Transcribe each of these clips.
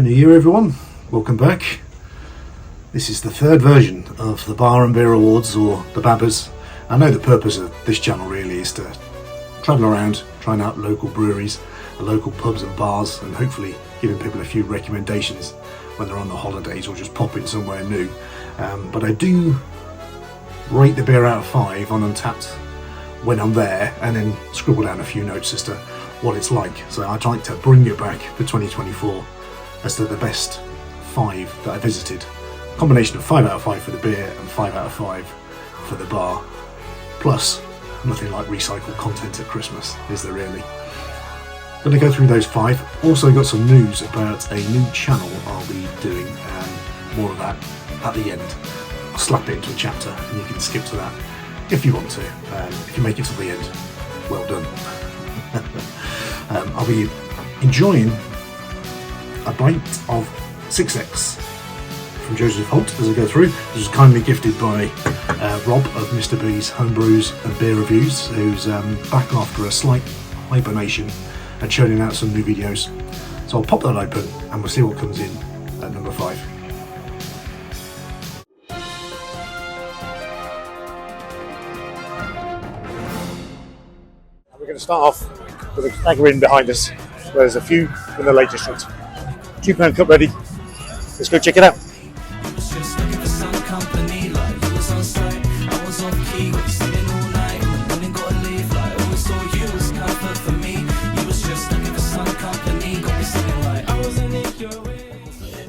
Happy New Year everyone, welcome back. This is the third version of the Bar and Beer Awards, or the Babbers. I know the purpose of this channel really is to travel around, trying out local breweries, local pubs and bars, and hopefully giving people a few recommendations when they're on the holidays or just popping somewhere new. But I do rate the beer out of 5 on Untapped when I'm there, and then scribble down a few notes as to what it's like. So I'd like to bring it back for 2024 as to the best 5 that I visited. Combination of 5 out of 5 for the beer and 5 out of 5 for the bar. Plus, nothing like recycled content at Christmas, is there really? Going to go through those 5. Also got some news about a new channel I'll be doing, and more of that at the end. I'll slap it into a chapter and you can skip to that if you want to. If you make it to the end, well done. I'll be enjoying a bite of Sixex from Joseph Holt as I go through. This was kindly gifted by Rob of Mr. B's Homebrews and Beer Reviews, who's back after a slight hibernation and churning out some new videos. So I'll pop that open and we'll see what comes in at number 5. We're going to start off with a stagger in behind us, where there's a few in the Lake District. £2 cup ready. Let's go check it out.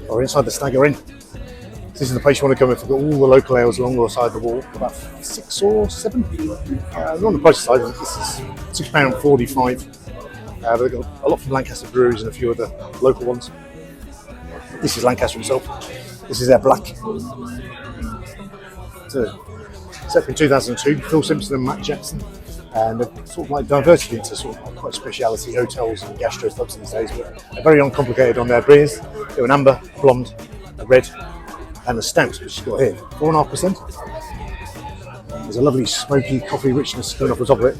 We're inside the Stagger Inn. This is the place you want to come if you've got all the local ales along the side of the wall. About 6 or 7. They're on the price side. This is £6.45. But they've got a lot from Lancaster breweries and a few other local ones. This is Lancaster itself. This is their black. It's set up in 2002. Phil Simpson and Matt Jackson. And they've sort of like diverted into sort of quite speciality hotels and gastro pubs these days, but they're very uncomplicated on their beers. They're an amber, blonde, a red, and a stout, which you've got here, 4.5%. There's a lovely smoky coffee richness going off the top of it.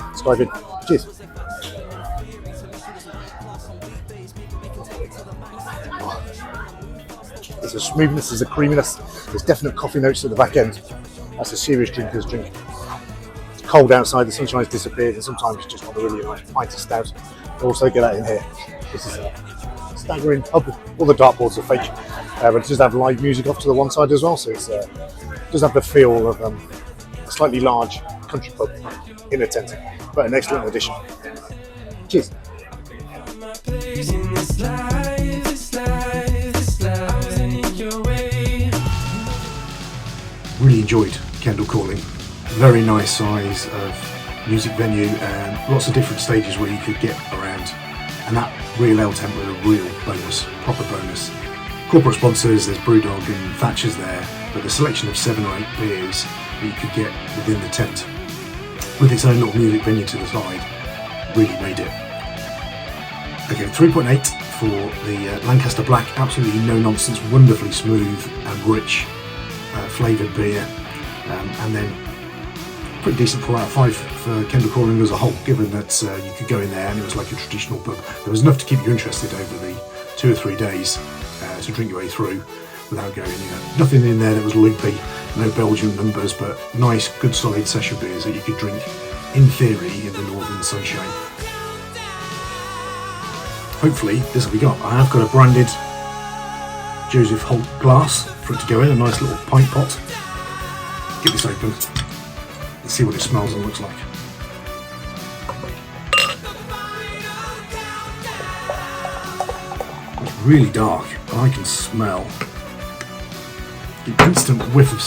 Let's dive in. Cheers. There's a smoothness, there's a creaminess, there's definite coffee notes at the back end. That's a serious drinker's drink. Cold outside, the sunshine's disappeared, and sometimes you just want a really nice pint of stout. You also get that in here. This is a staggering pub. All the dartboards are fake, but it does have live music off to the one side as well, so it does have the feel of a slightly large country pub in a tent, but an excellent addition. Cheers. Really enjoyed Kendal Calling. Very nice size of music venue and lots of different stages where you could get around, and that real ale tent was a real bonus, proper bonus. Corporate sponsors, there's Brewdog and Thatcher's there, but the selection of 7 or 8 beers that you could get within the tent with its own little music venue to the side really made it. Okay, 3.8 for the Lancaster Black, absolutely no nonsense, wonderfully smooth and rich flavoured beer, and then pretty decent 4 out of 5 for Kendal Calling as a whole, given that you could go in there and it was like a traditional pub. There was enough to keep you interested over the 2 or 3 days to drink your way through without going, nothing in there that was loopy, no Belgian numbers, but nice, good solid session beers that you could drink, in theory, in the northern sunshine. Hopefully, this will be got. I have got a branded Joseph Holt glass for it to go in, a nice little pint pot. Get this open. Let's see what it smells and looks like. It's really dark, and I can smell the instant whiff of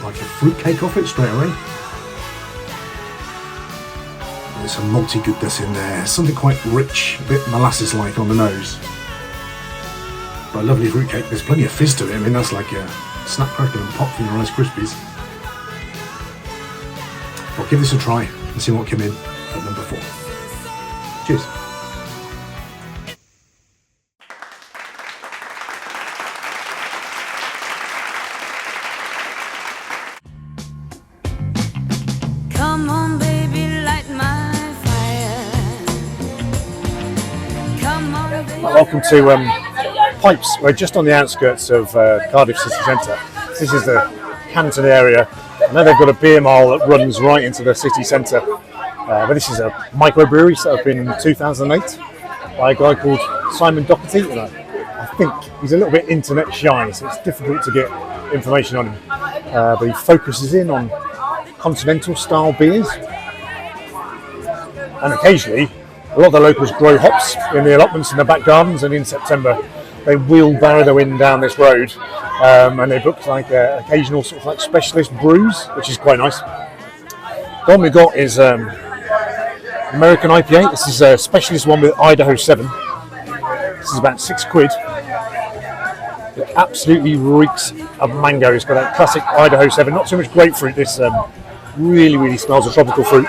like a fruitcake off it straight away. There's some malty goodness in there, something quite rich, a bit molasses-like on the nose. But a lovely fruitcake. There's plenty of fizz to it. I mean, that's like a snap, crackle and pop from your Rice Krispies. I'll give this a try and see what came in at number 4. Cheers. Come on, baby, light my fire. Come on, baby. Welcome to Pipes. We're just on the outskirts of Cardiff city centre. This is the Canton area. I know they've got a beer mile that runs right into the city centre, but this is a microbrewery set up in 2008 by a guy called Simon Doherty. And I think he's a little bit internet shy, so it's difficult to get information on him. But he focuses in on continental style beers, and occasionally a lot of the locals grow hops in the allotments in the back gardens, and in September they wheelbarrow their wind down this road, and they book like occasional sort of like specialist brews, which is quite nice. The one we got is American IPA. This is a specialist one with Idaho 7. This is about £6. It absolutely reeks of mango. It's got that classic Idaho 7. Not so much grapefruit. This really smells of tropical fruit.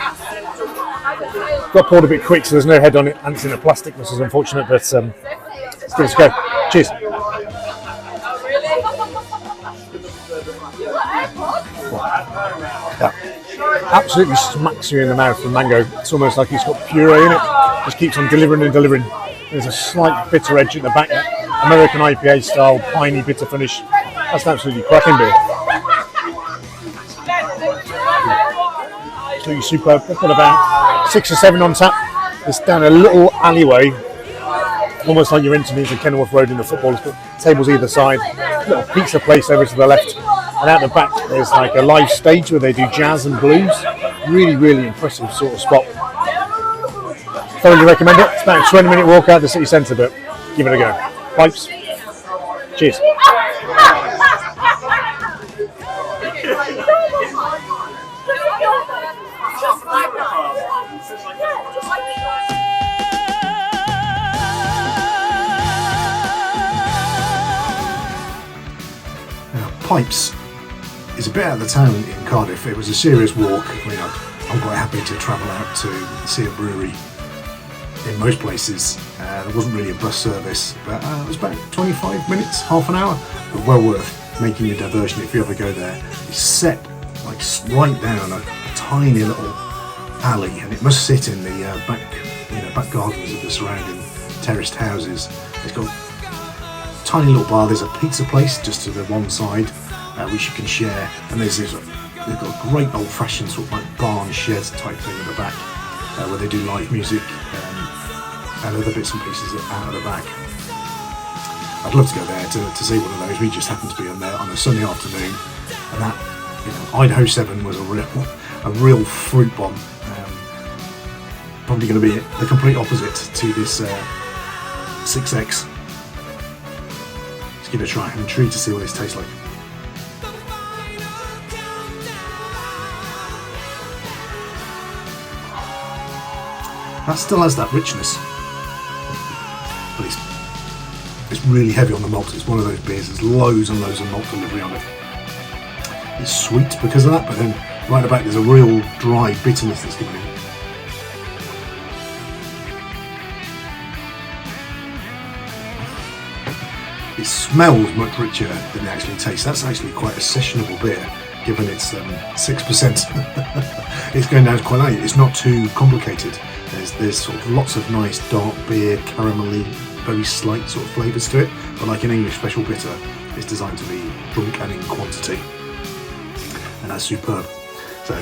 Got poured a bit quick, so there's no head on it, and it's in a plastic, which is unfortunate, but let's give it a go. Cheers. Yeah. Absolutely smacks you in the mouth with mango. It's almost like it's got puree in it. Just keeps on delivering and delivering. There's a slight bitter edge at the back. American IPA style, piney bitter finish. That's an absolutely cracking beer. Absolutely superb. They've got about 6 or 7 on tap. It's down a little alleyway, almost like you're entering into Kenilworth Road in the football. It's got tables either side, little pizza place over to the left, and out the back there's like a live stage where they do jazz and blues. Really impressive sort of spot. Thoroughly recommend it. It's about a 20-minute walk out of the city centre, but give it a go. Pipes. Cheers. Pipes is a bit out of the town in Cardiff. It was a serious walk. I mean, I'm quite happy to travel out to see a brewery in most places. There wasn't really a bus service, but it was about 25 minutes, half an hour, but well worth making a diversion if you ever go there. It's set like right down a tiny little alley, and it must sit in the back gardens of the surrounding terraced houses. It's got tiny little bar. There's a pizza place just to the one side, which you can share, and they've got a great old-fashioned sort of like barn shed type thing at the back, where they do live music and other bits and pieces out of the back. I'd love to go there to see one of those. We just happened to be on there on a sunny afternoon, and that Idaho 7 was a real fruit bomb. Probably going to be the complete opposite to this Sixex. Let's give it a try. I'm intrigued to see what this tastes like. That still has that richness, but it's really heavy on the malt. It's one of those beers. There's loads and loads of malt delivery on it. It's sweet because of that, but then right at the back there's a real dry bitterness that's given it. It smells much richer than it actually tastes. That's actually quite a sessionable beer, given it's 6%. It's going down quite light. It's not too complicated. There's sort of lots of nice dark beer, caramelly, very slight sort of flavours to it, but like an English special bitter, it's designed to be drunk and in quantity, and that's superb. So,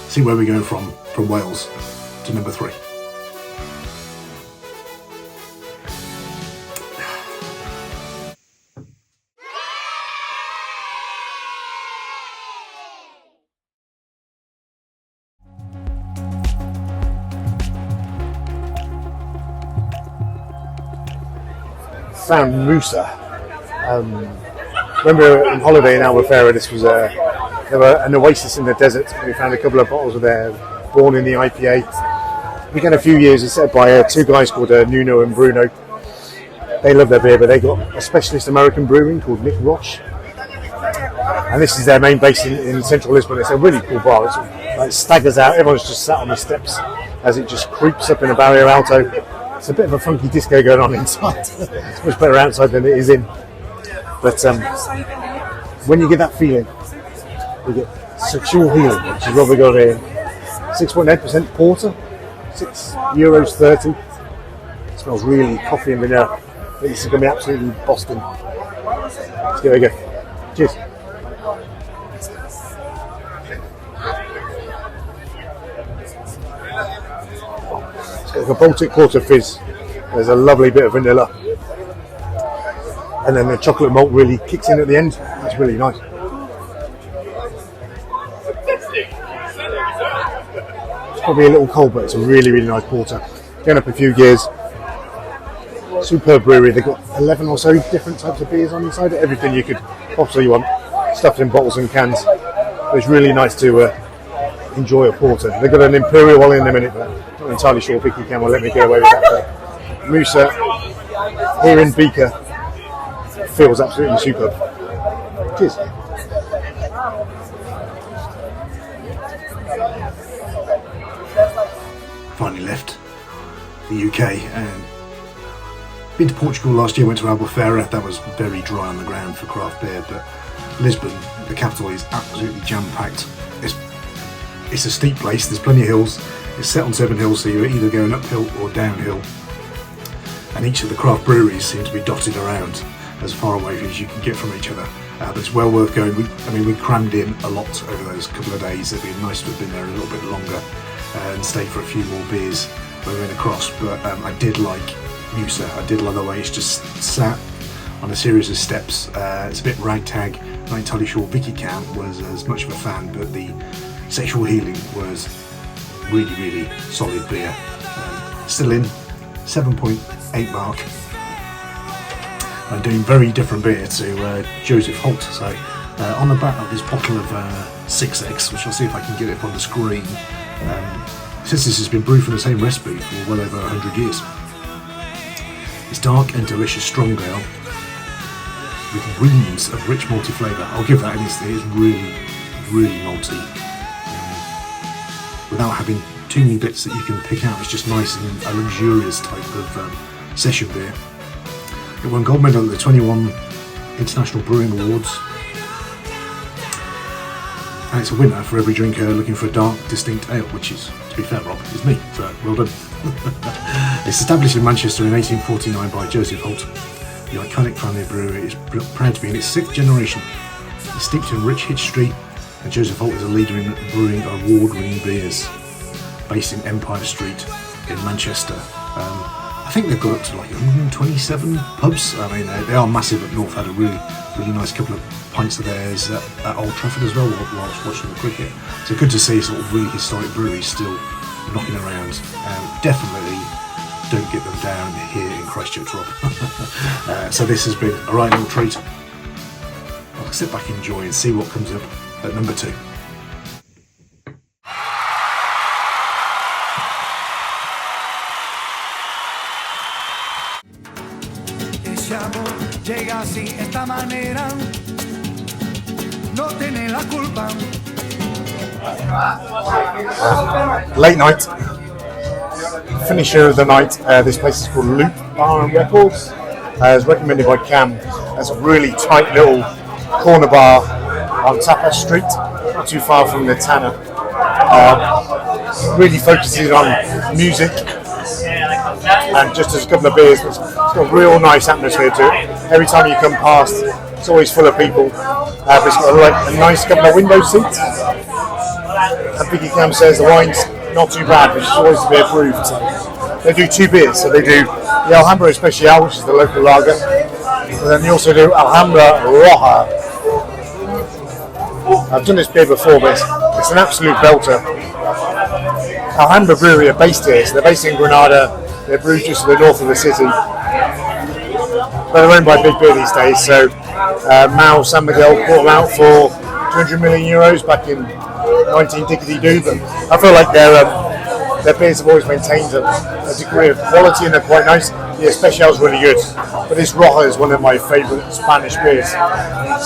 see where we go from Wales to number 3. Found Musa. When we were on holiday in Albufeira, this was there were an oasis in the desert. We found a couple of bottles of their Born in the IPA. Again, a few years, it's set by 2 guys called Nuno and Bruno. They love their beer, but they got a specialist American brewing called Nick Roche, and this is their main base in central Lisbon. It's a really cool bar. It staggers out. Everyone's just sat on the steps as it just creeps up in a barrier alto. It's a bit of a funky disco going on inside. It's much better outside than it is in. But when you get that feeling, you get SexuAle Healing, which is what we got here. 6.8% porter, €6.30. It smells really coffee and vanilla. This is going to be absolutely Boston. Let's give it a go. Cheers. It's got like a Baltic Porter fizz. There's a lovely bit of vanilla. And then the chocolate malt really kicks in at the end. That's really nice. It's probably a little cold, but it's a really, really nice porter. Going up a few gears. Superb brewery. They've got 11 or so different types of beers on the side. Everything you could possibly want, stuffed in bottles and cans. But it's really nice to enjoy a porter. They've got an imperial one in a minute, but I'm not entirely sure Vicky Cam will let me get away with that. But Musa here in Bica feels absolutely superb. Cheers. Finally left the UK and been to Portugal last year, went to Albufeira. That was very dry on the ground for craft beer, but Lisbon, the capital, is absolutely jam-packed. It's a steep place, there's plenty of hills. It's set on 7 hills, so you're either going uphill or downhill. And each of the craft breweries seem to be dotted around as far away as you can get from each other. But it's well worth going. We crammed in a lot over those couple of days. It'd be nice to have been there a little bit longer and stayed for a few more beers when we went across. But I did like Musa. I did like the way it's just sat on a series of steps. It's a bit ragtag. I'm not entirely sure Vicky Cam was as much of a fan, but the Sexual Healing was really, really solid beer. Still in 7.8 mark. I'm doing very different beer to Joseph Holt. So on the back of this bottle of Sixex, which I'll see if I can get it up on the screen, it says this has been brewed from the same recipe for well over 100 years. It's dark and delicious strong ale with reams of rich malty flavour. I'll give that, it's really, really malty. Without having too many bits that you can pick out, it's just nice and a luxurious type of session beer. It won gold medal at the 21 International Brewing Awards. And it's a winner for every drinker looking for a dark, distinct ale, which is, to be fair, Rob, is me, so well done. It's established in Manchester in 1849 by Joseph Holt. The iconic family brewery is proud to be in its 6th generation. It's steeped in rich history, and Joseph Holt is a leader in brewing award-winning beers, based in Empire Street in Manchester. I think they've got up to like 127 pubs. I mean, they are massive up north. Had a really, really nice couple of pints of theirs at Old Trafford as well whilst watching the cricket. So good to see sort of really historic breweries still knocking around. Definitely don't get them down here in Christchurch, Rob. So this has been a right little treat. I'll sit back and enjoy and see what comes up at number 2. Llega así, esta manera, no tiene la culpa. Late night, finisher of the night. This place is called Loop Bar and Records. It's recommended by Cam. It's a really tight little corner bar on Tapas Street, not too far from the Tanner. Really focuses on music and just as a couple of beers. It's got a real nice atmosphere to it. Every time you come past, it's always full of people. But it's got a nice couple of window seats. And Vicky Cam says the wine's not too bad, but it's always a bit approved. So they do 2 beers. So they do the Alhambra SexuAle, which is the local lager, and then they also do Alhambra Roja. I've done this beer before, but it's an absolute belter. Alhambra Brewery are based here, so they're based in Granada. They're brewed just to the north of the city. But they're owned by Big Beer these days, so Mao San Miguel bought them out for 200 million euros back in 19 dickety-doo. But I feel like their beers have always maintained a degree of quality and they're quite nice. The Especial is really good, but this Roja is one of my favourite Spanish beers.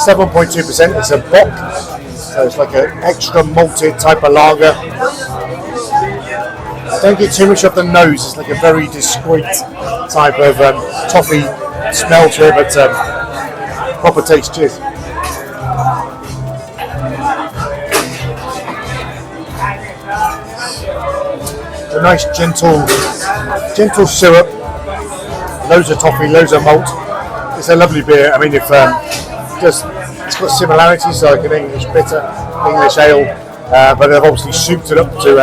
7.2%, it's a bock, so it's like an extra malted type of lager. I don't get too much up the nose, it's like a very discreet type of toffee smell to it, but proper taste. Cheers. A nice gentle syrup, loads of toffee, loads of malt. It's a lovely beer. I mean, it's got similarities like an English bitter, English ale, but they've obviously souped it up to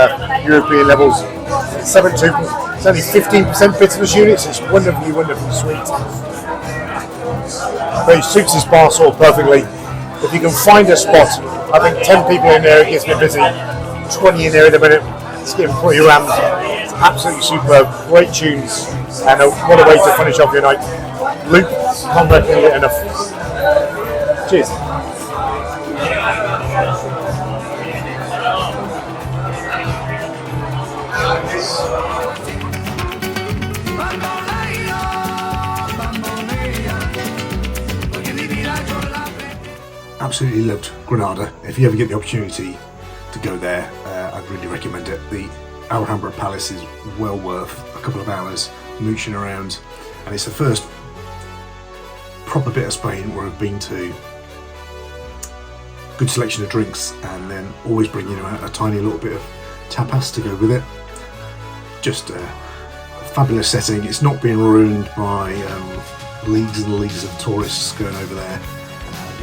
European levels. 7.2, it's only 15% bitterness units. It's wonderfully, wonderfully sweet. But it suits this bar sort of perfectly. If you can find a spot, I think 10 people in there, it gets a bit busy. 20 in there in a minute, it's getting pretty rammed. It's absolutely superb, great tunes, and what a way to finish off your night. Luke, can't recommend it enough. Cheers. Absolutely loved Granada. If you ever get the opportunity to go there, I'd really recommend it. The Alhambra Palace is well worth a couple of hours mooching around, and it's the first proper bit of Spain where I've been to. Good selection of drinks, and then always bringing out a tiny little bit of tapas to go with it. Just a fabulous setting. It's not being ruined by leagues and leagues of tourists going over there.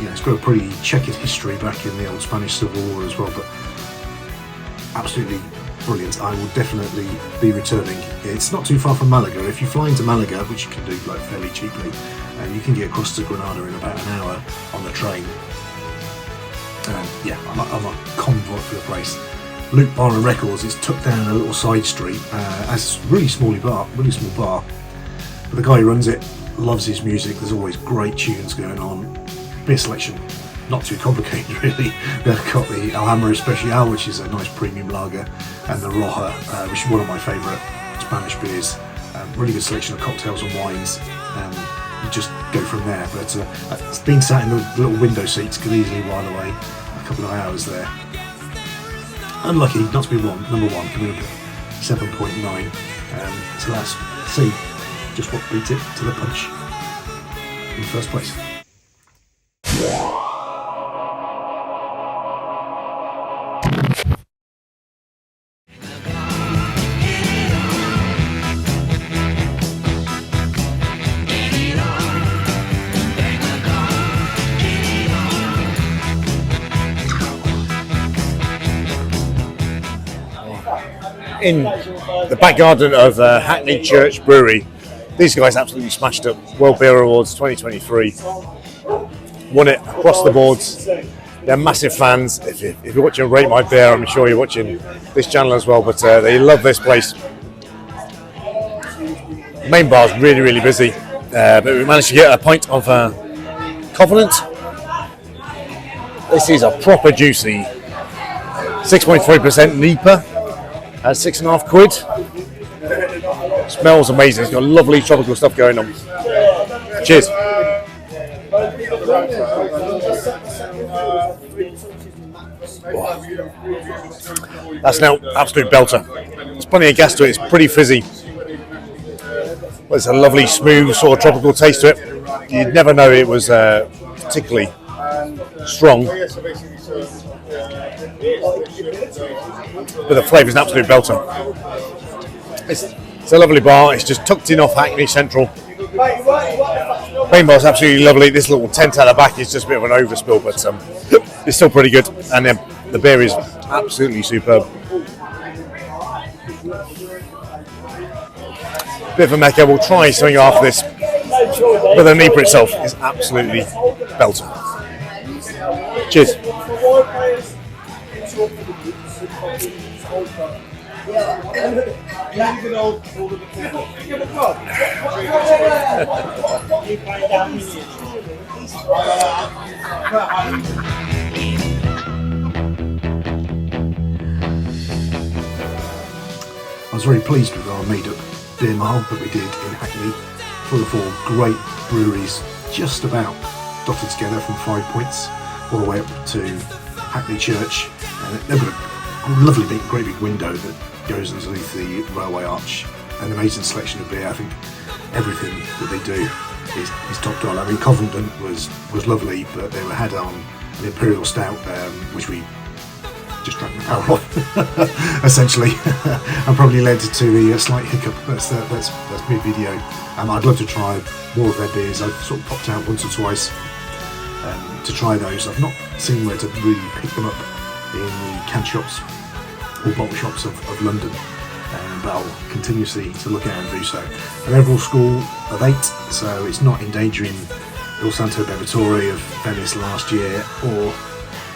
It's got a pretty checkered history back in the old Spanish Civil War as well, but absolutely brilliant. I will definitely be returning. It's not too far from Malaga. If you fly into Malaga, which you can do like fairly cheaply, and you can get across to Granada in about an hour on the train. I'm a convert for the place. Luke Bar and Records is tucked down a little side street. It's a really small bar, but the guy who runs it loves his music. There's always great tunes going on. Beer selection, not too complicated really. They've got the Alhambra SexuAle, which is a nice premium lager, and the Roja, which is one of my favourite Spanish beers. Really good selection of cocktails and wines. You just go from there. But it's been sat in the little window seats, could easily while away a couple of hours there. Unlucky not to be number one, coming up at 7.9. So let's see just what beat it to the punch in first place. In the back garden of Hackney Church Brewery, these guys absolutely smashed up World Beer Awards 2023. Won it across the boards. They're massive fans. If you're watching Rate My Beer, I'm sure you're watching this channel as well, but they love this place. The main bar's really, really busy, but we managed to get a pint of Covenant. This is a proper juicy 6.3% NEPA at £6.50. Smells amazing. It's got lovely tropical stuff going on. Cheers. That's now absolute belter. There's plenty of gas to it. It's pretty fizzy. Well, it's a lovely, smooth sort of tropical taste to it. You'd never know it was particularly strong. But the flavour is an absolute belter. It's a lovely bar. It's just tucked in off Hackney Central. Main bar's absolutely lovely. This little tent at the back is just a bit of an overspill, but it's still pretty good. And then the beer is absolutely superb. Bit of a mecca. We'll try something after this, but the NEPA itself is absolutely belter. Cheers. I was very pleased with our made-up beer mile that we did in Hackney. Full of 4 great breweries, just about dotted together from 5 points all the way up to Hackney Church. And they've got a lovely big, great big window that goes underneath the railway arch. An amazing selection of beer. I think everything that they do is top dollar. I mean, Coventry was lovely, but they had on an Imperial Stout, which we just drank the power off, essentially, and probably led to the slight hiccup that's mid-video. I'd love to try more of their beers. I've sort of popped out once or twice to try those. I've not seen where to really pick them up in the can shops or bottle shops of London, but I'll continuously to look at and do so. An overall score of 8, so it's not endangering Il Santo Bevatore of Venice last year or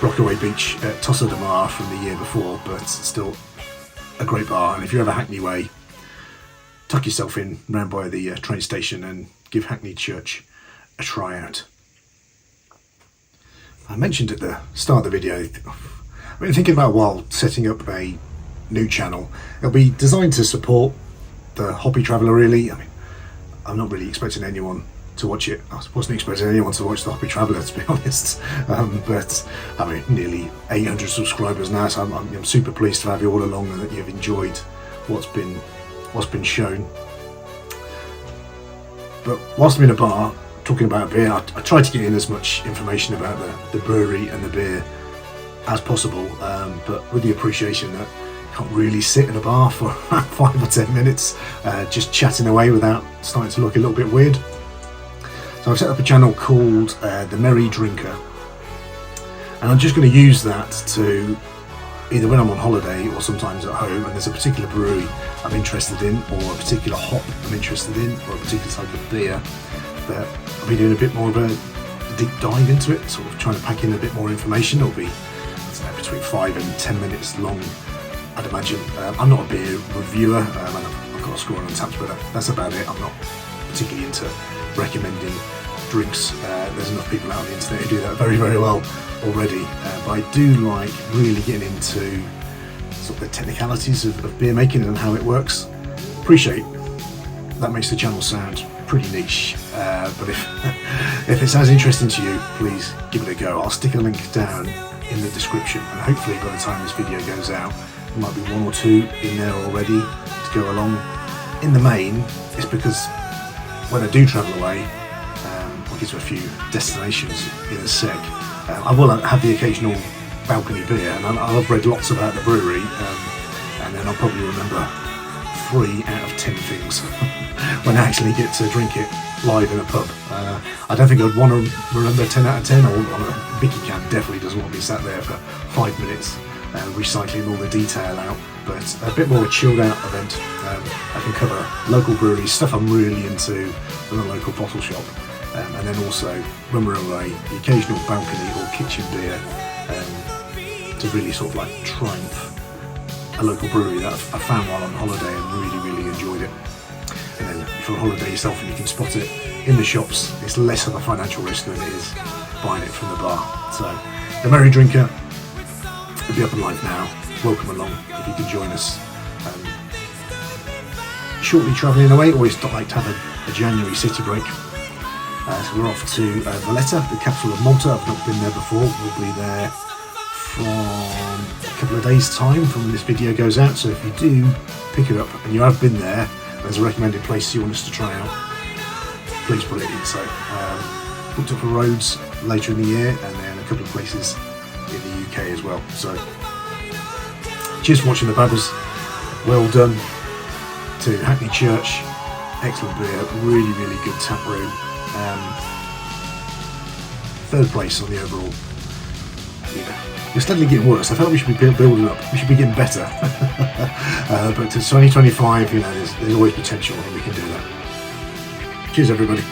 Rockaway Beach at Tossa de Mar from the year before, but still a great bar. And if you're ever Hackney way, tuck yourself in round by the train station and give Hackney Church a try out. I mentioned at the start of the video, I've been thinking about while setting up a new channel. It'll be designed to support the Hoppy Traveller really. I mean, I'm not really expecting anyone to watch it. I wasn't expecting anyone to watch the Hoppy Traveller, to be honest. But I mean, nearly 800 subscribers now, so I'm super pleased to have you all along and that you've enjoyed what's been shown. But whilst I'm in a bar talking about beer, I try to get in as much information about the brewery and the beer as possible, but with the appreciation that you can't really sit in a bar for 5 or 10 minutes just chatting away without starting to look a little bit weird. So I've set up a channel called The Merry Drinker, and I'm just going to use that to either when I'm on holiday or sometimes at home and there's a particular brewery I'm interested in, or a particular hop I'm interested in, or a particular type of beer, that I'll be doing a bit more of a deep dive into it, sort of trying to pack in a bit more information. It'll be between 5 and 10 minutes long, I'd imagine. I'm not a beer reviewer, and I've got a score on Taps, but that's about it. I'm not particularly into recommending drinks. There's enough people out on the internet who do that very, very well already, but I do like really getting into sort of the technicalities of beer making and how it works. Appreciate that makes the channel sound pretty niche, but if it sounds interesting to you, please give it a go. I'll stick a link down in the description, and hopefully by the time this video goes out there might be 1 or 2 in there already to go along. In the main, it's because when I do travel away, I'll get to a few destinations in a sec, I will have the occasional balcony beer, and I've read lots about the brewery, and then I'll probably remember 3 out of 10 things when I actually get to drink it live in a pub. I don't think I'd want to remember 10 out of 10, or on a Bica can definitely doesn't want to be sat there for 5 minutes recycling all the detail out, but a bit more chilled out event. I can cover local breweries, stuff I'm really into from a local bottle shop, and then also when we're away, the occasional balcony or kitchen beer, to really sort of like triumph a local brewery that I found while on holiday and really enjoyed it. And then if you're on holiday yourself and you can spot it in the shops, it's less of a financial risk than it is buying it from the bar. So The Merry Drinker will be up and live now. Welcome along if you can join us. Shortly travelling away, always like to have a January city break. So we're off to Valletta, the capital of Malta. I've not been there before. We'll be there from a couple of days' time from when this video goes out. So if you do pick it up and you have been there, there's a recommended place you want us to try out, please put it in. So booked up for Rhodes later in the year, and then a couple of places in the UK as well. So cheers for watching the Babbers. Well done to Hackney Church. Excellent beer, really good tap room. 3rd place on the overall. You're steadily getting worse. I felt we should be building up. We should be getting better. But to 2025, you know, there's always potential and we can do that. Cheers, everybody.